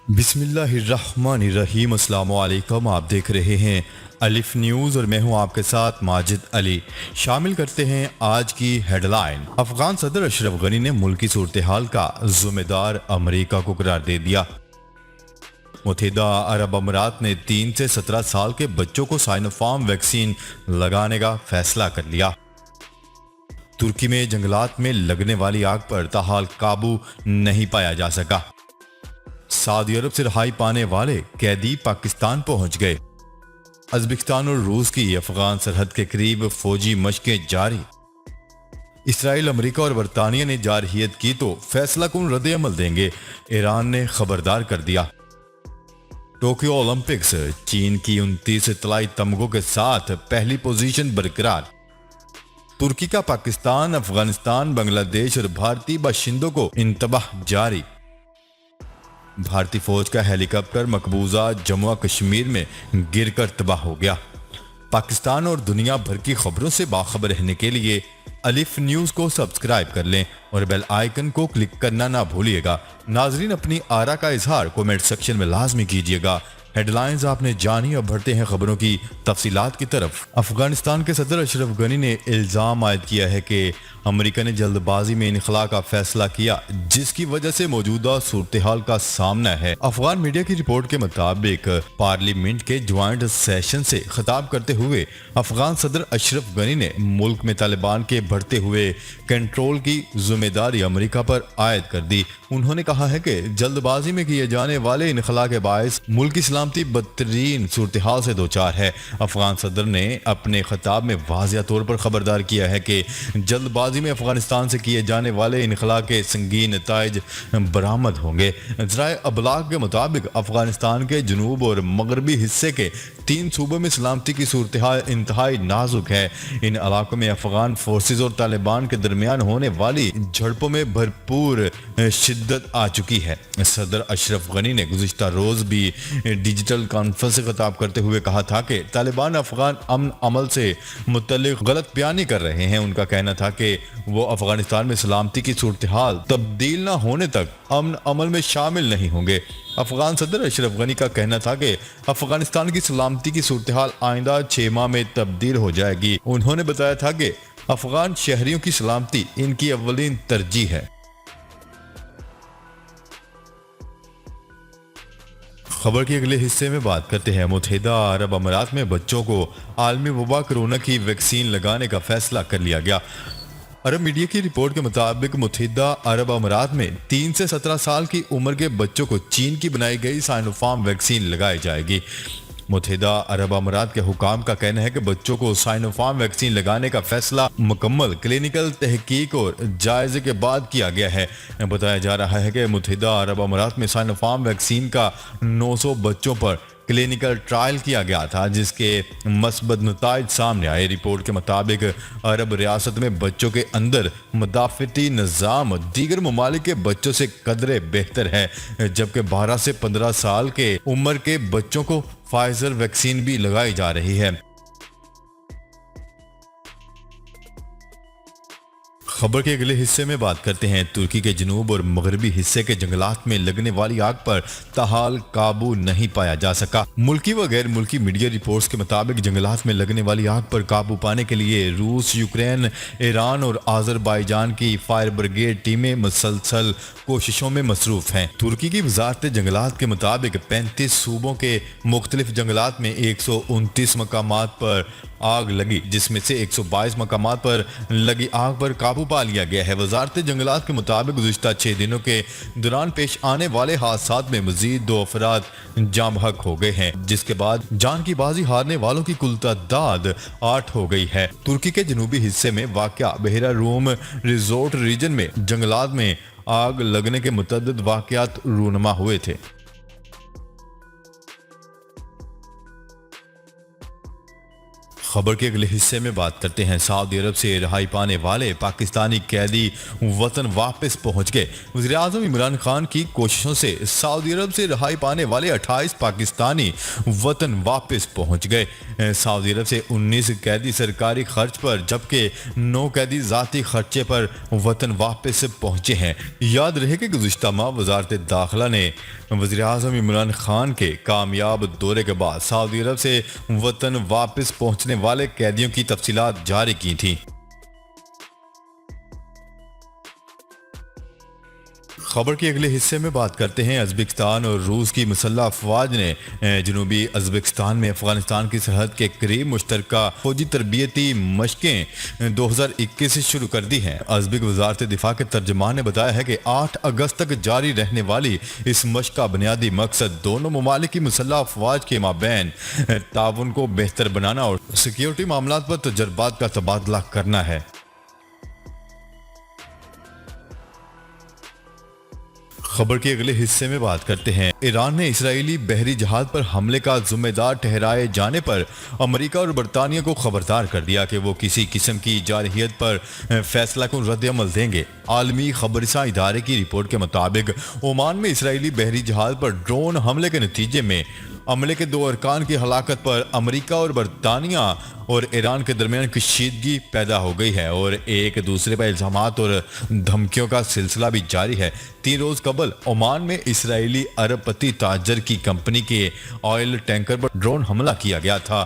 बिस्मिल्लाहिर्रहमानिर्रहीम। अस्सलाम वालेकुम। आप देख रहे हैं अलिफ न्यूज़ और मैं हूं आपके साथ माजिद अली। शामिल करते हैं आज की हेडलाइन। अफगान सदर अशरफ गनी ने मुल्की सूरत हाल का जिम्मेदार अमेरिका को करार दे दिया। मुत्तहिदा अरब अमीरात ने 3 से 17 साल के बच्चों को साइनोफार्म वैक्सीन लगाने का फैसला कर लिया। तुर्की में जंगलात में लगने वाली आग पर ताहाल काबू नहीं पाया जा सका। सऊदी अरब से रिहाई पाने वाले कैदी पाकिस्तान पहुंच गए। उज़्बेकिस्तान और रूस की अफगान सरहद के करीब फौजी मशकें जारी। इसराइल, अमेरिका और बरतानिया ने जारहियत की तो फैसला कौन रद्द अमल देंगे, ईरान ने खबरदार कर दिया। टोक्यो ओलंपिक्स, चीन की 29 इत्तलाई तमगों के साथ पहली पोजीशन बरकरार। तुर्की का पाकिस्तान, अफगानिस्तान, बांग्लादेश और भारतीय बाशिंदों को इंतबाह जारी। भारतीय फौज का हेलीकॉप्टर मकबूजा जम्मू कश्मीर में गिरकर तबाह हो गया। पाकिस्तान और दुनिया भर की खबरों से बाखबर रहने के लिए अलिफ न्यूज़ को सब्सक्राइब कर लें और बेल आइकन को क्लिक करना ना भूलिएगा। नाजरीन, अपनी आरा का इजहार कमेंट सेक्शन में लाजमी कीजिएगा। हेडलाइंस आपने जानी। अब बढ़ते हैं खबरों की तफसीलात की तरफ। अफगानिस्तान के सदर अशरफ गनी ने इल्जाम आयद किया है कि अमेरिका ने जल्दबाजी में इनखला का फैसला किया, जिसकी वजह से मौजूदा सूरत हाल का सामना है। अफगान मीडिया की रिपोर्ट के मुताबिक पार्लियामेंट के ज्वाइंट सेशन से खिताब करते हुए अफगान सदर अशरफ गनी ने मुल्क में तालिबान के बढ़ते हुए कंट्रोल की जिम्मेदारी अमेरिका पर आयद कर दी। उन्होंने कहा है कि जल्दबाजी में किए जाने वाले इनखला के बायस मुल्क की सलामती बदतरीन सूरत हाल से दो चार है। अफगान सदर ने अपने खिताब में वाज़िया तौर पर खबरदार किया है कि जल्दबाजी में अफगानिस्तान से किए जाने वाले इनखला के संगीन नताइज बरामद होंगे। ज़राए अबलाग के मुताबिक अफगानिस्तान के जनूब और मगरबी हिस्से के 3 सूबों में सलामती की सूरत हाल इंतहाई नाजुक है। इन इलाकों में अफगान फोर्सेज और तालिबान के दरमियान होने वाली झड़पों में भरपूर शिद्दत आ चुकी है। सदर अशरफ गनी ने गुज़िश्ता रोज भी डिजिटल कॉन्फ्रेंस से खिताब करते हुए कहा था कि तालिबान अफगान अमन अमल से मुतल्लिक गलत बयानी कर रहे हैं। उनका कहना था कि वो अफगानिस्तान में सलामती की सूरत हाल तब्दील न होने तक अमन अमल में शामिल नहीं होंगे। अफगान सदर अशरफ गनी का कहना था कि अफगानिस्तान की सलामती की सूरत हाल आइंदा 6 माह में तब्दील हो जाएगी। उन्होंने बताया था कि अफगान शहरियों की सलामती इनकी अव्वलीन तरजीह है। खबर के अगले हिस्से में बात करते हैं। मुत्तहिदा अरब अमीरात में बच्चों को आलमी वबा कोरोना की वैक्सीन लगाने का फैसला कर लिया गया। अरब मीडिया की रिपोर्ट के मुताबिक मुत्तहिदा अरब अमीरात में 3 से 17 साल की उम्र के बच्चों को चीन की बनाई गई साइनोफार्म वैक्सीन लगाई जाएगी। मुत्तहिदा अरब अमीरात के हुकाम का कहना है कि बच्चों को साइनोफार्म वैक्सीन लगाने का फैसला मुकम्मल क्लिनिकल तहकीक और जायजे के बाद किया गया है। बताया जा रहा है कि मुत्तहिदा अरब अमीरात में साइनोफार्म वैक्सीन का 900 बच्चों पर क्लिनिकल ट्रायल किया गया था, जिसके मस्बत नताइज सामने आए। रिपोर्ट के मुताबिक अरब रियासत में बच्चों के अंदर मुदाफ़ती निज़ाम दीगर ममालिक के बच्चों से कदरे बेहतर है, जबकि 12 से 15 साल के उम्र के बच्चों को फाइजर वैक्सीन भी लगाई जा रही है। खबर के अगले हिस्से में बात करते हैं। तुर्की के जनूब और मगरबी हिस्से के जंगलात में लगने वाली आग पर ताहाल काबू नहीं पाया जा सका। मुल्की व गैर मुल्की मीडिया रिपोर्ट्स के मुताबिक जंगलात में लगने वाली आग पर काबू पाने के लिए रूस, यूक्रेन, ईरान और आज़रबाईजान की फायर ब्रिगेड टीमें मुसलसल कोशिशों में मसरूफ हैं। तुर्की की वजारत जंगलात के मुताबिक 35 सूबों के मुख्तलिफ जंगलात में 129 मकामात पर आग लगी, जिसमें से 122 मकामात पर लगी आग पर काबू पा लिया गया है। वजारत जंगलात के मुताबिक गुज़िश्ता 6 दिनों के दौरान पेश आने वाले हादसात में मजीद 2 अफराद जाम हक हो गए हैं, जिसके बाद जान की बाजी हारने वालों की कुल तादाद 8 हो गई है। तुर्की के जनूबी हिस्से में वाक़या बहरा रूम रिजोर्ट रीजन में जंगलात में आग लगने के मुतअद्दिद वाक़यात रूनमा हुए थे। खबर के अगले हिस्से में बात करते हैं। सऊदी अरब से रिहाई पाने वाले पाकिस्तानी कैदी वतन वापस पहुंच गए। वज़ीर-ए-आज़म इमरान खान की कोशिशों से सऊदी अरब से रिहाई पाने वाले 28 पाकिस्तानी वतन वापस पहुंच गए। सऊदी अरब से 19 कैदी सरकारी खर्च पर जबकि 9 कैदी ज़ाती खर्चे पर वतन वापस पहुंचे हैं। याद रहे कि गुज़िश्ता माह वज़ारत दाखिला ने वज़ीर-ए-आज़म इमरान खान के कामयाब दौरे के बाद सऊदी अरब से वतन वापस पहुंचने वाले कैदियों की तफसीलात जारी की थी। खबर के अगले हिस्से में बात करते हैं। उज़्बेकिस्तान और रूस की मुसल्लह अफवाज ने जनूबी उज़्बेकिस्तान में अफगानिस्तान की सरहद के करीब मुश्तरका फौजी तरबियती मशकें 2021 से शुरू कर दी हैं। उज़्बेक वज़ारत दिफा के तर्जमान ने बताया है कि 8 अगस्त तक जारी रहने वाली इस मशक का बुनियादी मकसद दोनों ममालिक की मुसल्लह अफवाज के माबैन ताउन को बेहतर बनाना और सिक्योरिटी मामलात पर तजर्बात का तबादला करना है। खबर के अगले हिस्से में बात करते हैं। ईरान ने इजरायली बहरी जहाज पर हमले का जिम्मेदार ठहराए जाने पर अमेरिका और बरतानिया को खबरदार कर दिया कि वो किसी किस्म की जारहियत पर फैसला को रद्द-ए-अमल देंगे। आलमी खबरसा इदारे की रिपोर्ट के मुताबिक ओमान में इजरायली बहरी जहाज पर ड्रोन हमले के नतीजे में अमले के 2 अरकान की हलाकत पर अमेरिका और बरतानिया और ईरान के दरमियान कशीदगी पैदा हो गई है और एक दूसरे पर इल्जामात और धमकियों का सिलसिला भी जारी है। 3 रोज कबल ओमान में इसराइली अरबपति ताजर की कंपनी के ऑयल टैंकर पर ड्रोन हमला किया गया था,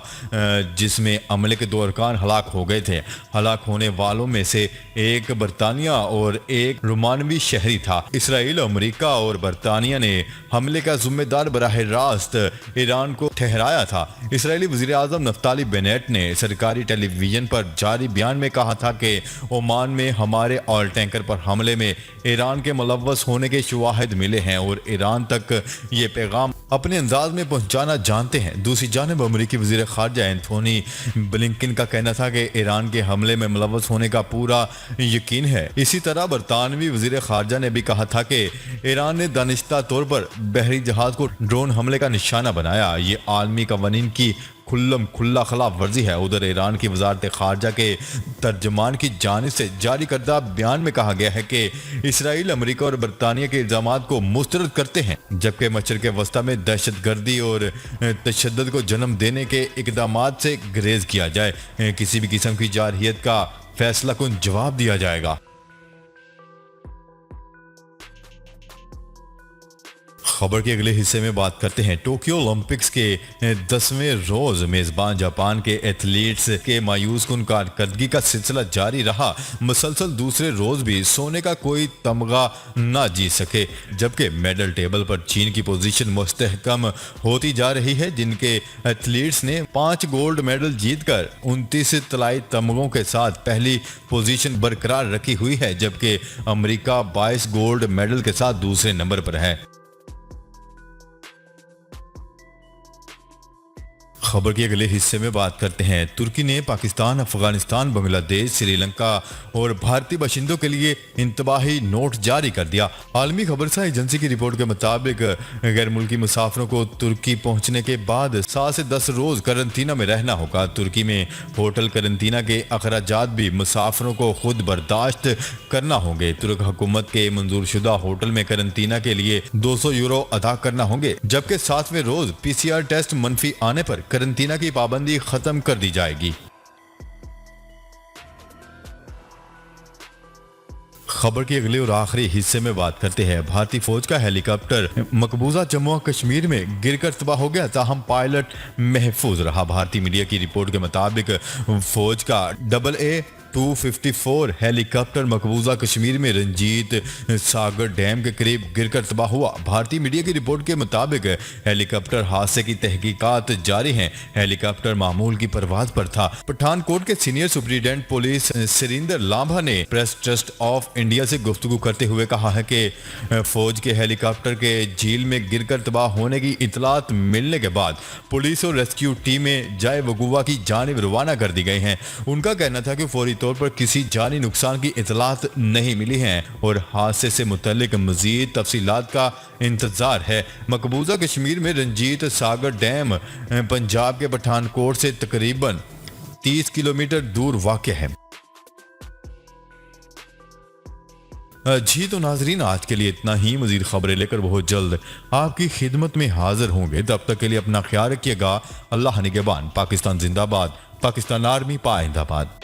जिसमें अमले के 2 अरकान हलाक हो गए थे। हलाक होने वालों में से एक बरतानिया और एक रोमानवी शहरी था। इसराइल, अमेरिका और बरतानिया ने हमले का जिम्मेदार बराह रास्त ईरान को ठहराया था। इसराइली वज़ीर-ए-आज़म नफ्ताली बेनेट ने सरकारी टेलीविजन पर जारी बयान में कहा था कि ओमान में हमारे ऑयल टैंकर पर हमले में ईरान के मुलव्वस होने के शवाहिद मिले हैं और ईरान तक ये पैगाम अपने अंदाज में पहुंचाना जानते हैं। दूसरी जानिब अमेरिकी वज़ीर ख़ारजा एंथोनी ब्लिंकन का कहना था कि ईरान के हमले में मुलव्वस होने का पूरा यकीन है। इसी तरह बरतानवी वज़ीर ख़ारजा ने भी कहा था कि ईरान ने दानिश्ता तौर पर बहरी जहाज को ड्रोन हमले का निशाना बनाया। ये आलमी कवानीन की खुल्ला खिलाफ वर्जी है। उधर ईरान की वजारत खारजा के तर्जमान की जानिब से जारी करदा बयान में कहा गया है कि इसराइल, अमेरिका और बरतानिया के इल्जामात को मुस्तरद करते हैं, जबकि मशरिक़ वस्ता में दहशतगर्दी और तशद्दुद को जन्म देने के इक़दामात से गुरेज किया जाए। किसी भी किस्म की जारहियत का फैसला कुन जवाब दिया जाएगा। खबर के अगले हिस्से में बात करते हैं। टोक्यो ओलंपिक्स के 10वें रोज मेजबान जापान के एथलीट्स के मायूस कुन कारकर्दगी का सिलसिला जारी रहा। मुसलसल दूसरे रोज भी सोने का कोई तमगा ना जीत सके, जबकि मेडल टेबल पर चीन की पोजीशन मुस्तहकम होती जा रही है, जिनके एथलीट्स ने 5 गोल्ड मेडल जीतकर 29 तलाई तमगों के साथ पहली पोजीशन बरकरार रखी हुई है, जबकि अमेरिका 22 गोल्ड मेडल के साथ दूसरे नंबर पर है। खबर के अगले हिस्से में बात करते हैं। तुर्की ने पाकिस्तान, अफगानिस्तान, बांग्लादेश, श्रीलंका और भारतीय बाशिंदों के लिए इंतबाही नोट जारी कर दिया। आलमी खबरसा एजेंसी की रिपोर्ट के मुताबिक गैर मुल्की मुसाफिरों को तुर्की पहुंचने के बाद 7 से 10 रोज करंतना में रहना होगा। तुर्की में होटल करंतना के अखराजात भी मुसाफिरों को खुद बर्दाश्त करना होंगे। तुर्क हुकूमत के मंजूर शुदा होटल में करंतना के लिए 200 यूरो अदा करना होंगे, जबकि 7वें रोज PCR टेस्ट मनफी आने पर करंतना की पाबंदी खत्म कर दी जाएगी। खबर के अगले और आखिरी हिस्से में बात करते हैं। भारतीय फौज का हेलीकॉप्टर मकबूजा जम्मू और कश्मीर में गिरकर तबाह हो गया, ताहम पायलट महफूज रहा। भारतीय मीडिया की रिपोर्ट के मुताबिक फौज का AA-254 हेलीकॉप्टर मकबूजा कश्मीर में रंजीत सागर डैम के करीब गिरकर तबाह हुआ। भारतीय मीडिया की रिपोर्ट के मुताबिक हेलीकॉप्टर हादसे की तहकीकात जारी हैं। हेलीकॉप्टर मामूल की परवाज पर था। पठानकोट के सीनियर सुप्रिंटेंडेंट पुलिस सुरिंदर लांभा ने प्रेस ट्रस्ट ऑफ इंडिया से गुफ्तगू करते हुए कहा है कि फौज के हेलीकॉप्टर के झील में गिरकर तबाह होने की इतलात मिलने के बाद पुलिस और रेस्क्यू टीमें जाए वगुवा की जानिब रवाना कर दी गई हैं। उनका कहना था कि फौरी तौर पर किसी जानी नुकसान की इतलात नहीं मिली हैं और हादसे से मुतल्लिक मजीद तफसीलात का इंतजार है। मकबूजा कश्मीर में रंजीत सागर डैम पंजाब के पठानकोट से तकरीबन 30 किलोमीटर दूर वाक़ है। जी तो नाजरीन, आज के लिए इतना ही। मजीद खबरें लेकर बहुत जल्द आपकी खिदमत में हाजिर होंगे। तब तक के लिए अपना ख्याल रखिएगा। अल्लाह निगहबान। पाकिस्तान जिंदाबाद। पाकिस्तान आर्मी पाइंदाबाद।